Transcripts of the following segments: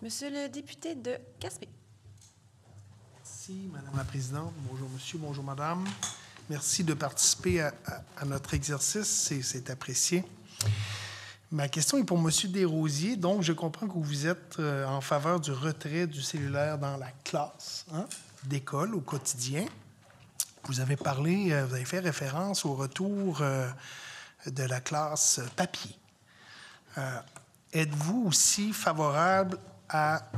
Monsieur le député de Gaspé. Merci, Madame la Présidente. Bonjour, Monsieur. Bonjour, Madame. Merci de participer à notre exercice. C'est apprécié. Ma question est pour Monsieur Desrosiers. Donc, je comprends que vous êtes en faveur du retrait du cellulaire dans la classe d'école au quotidien. Vous avez parlé, vous avez fait référence au retour de la classe papier. Êtes-vous aussi favorable à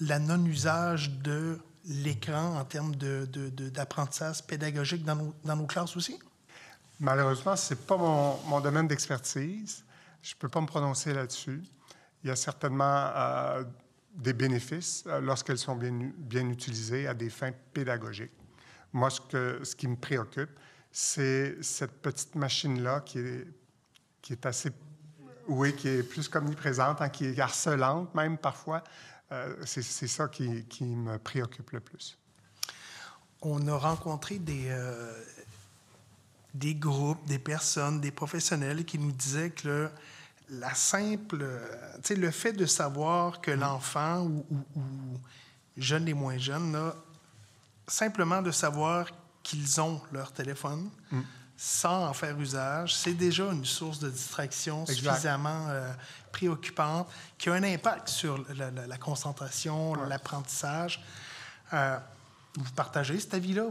la non-usage de l'écran en termes d'apprentissage pédagogique dans nos classes aussi? Malheureusement, ce n'est pas mon domaine d'expertise. Je ne peux pas me prononcer là-dessus. Il y a certainement des bénéfices lorsqu'elles sont bien utilisées à des fins pédagogiques. Moi, ce qui me préoccupe, c'est cette petite machine-là qui est assez... Oui, qui est plus qu'omniprésente, qui est harcelante même parfois. C'est ça qui me préoccupe le plus. On a rencontré des groupes, des personnes, des professionnels qui nous disaient que le fait de savoir que l'enfant ou jeune et moins jeune, là, simplement de savoir qu'ils ont leur téléphone, sans en faire usage, c'est déjà une source de distraction suffisamment préoccupante qui a un impact sur la concentration, l'apprentissage. Vous partagez cet avis-là?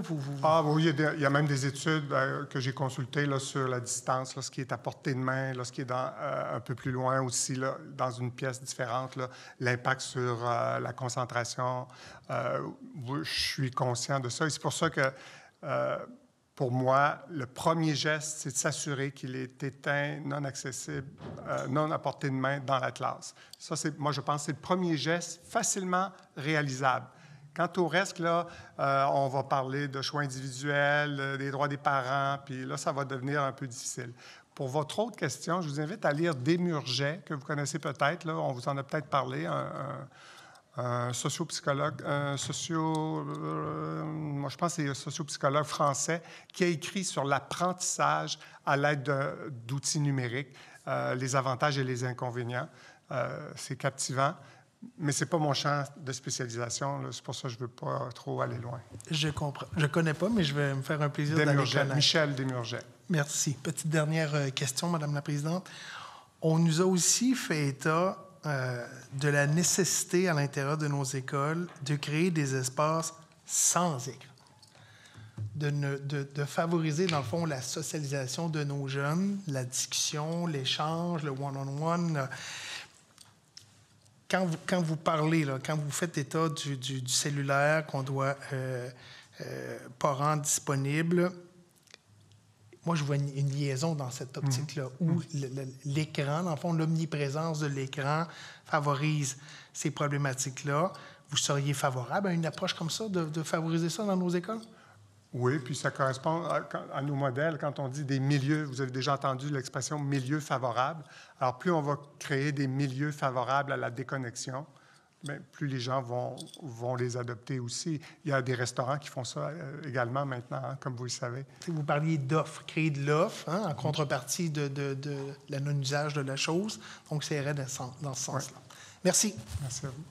Ah oui, il y a même des études que j'ai consultées là, sur la distance, lorsqu'il est à portée de main, lorsqu'il est un peu plus loin aussi, là, dans une pièce différente, l'impact sur la concentration. Je suis conscient de ça. Et c'est pour ça que, pour moi, le premier geste, c'est de s'assurer qu'il est éteint, non accessible, non à portée de main dans la classe. Ça, moi, je pense que c'est le premier geste facilement réalisable. Quant au reste, là, on va parler de choix individuels, des droits des parents, puis là, ça va devenir un peu difficile. Pour votre autre question, je vous invite à lire Desmurget, que vous connaissez peut-être, là, on vous en a peut-être parlé, un sociopsychologue, moi je pense que c'est un sociopsychologue français qui a écrit sur l'apprentissage à l'aide d'outils numériques, les avantages et les inconvénients. C'est captivant. Mais ce n'est pas mon champ de spécialisation. C'est pour ça que je ne veux pas trop aller loin. Je comprends. Je ne connais pas, mais je vais me faire un plaisir d'aller connaître. Michel Desmurget. Merci. Petite dernière question, Madame la Présidente. On nous a aussi fait état de la nécessité à l'intérieur de nos écoles de créer des espaces sans écran, de favoriser, dans le fond, la socialisation de nos jeunes, la discussion, l'échange, le one-on-one. Quand vous parlez, là, quand vous faites état du cellulaire qu'on doit pas rendre disponible, moi, je vois une liaison dans cette optique-là, où l'écran, dans le fond, l'omniprésence de l'écran favorise ces problématiques-là. Vous seriez favorable à une approche comme ça, de favoriser ça dans nos écoles? Oui, puis ça correspond à nos modèles. Quand on dit des milieux, vous avez déjà entendu l'expression « milieu favorable ». Alors, plus on va créer des milieux favorables à la déconnexion, bien, plus les gens vont les adopter aussi. Il y a des restaurants qui font ça également maintenant, comme vous le savez. Vous parliez d'offres, créer de l'offre en contrepartie de la non-usage de la chose. Donc, c'est dans ce sens-là. Oui. Merci. Merci à vous.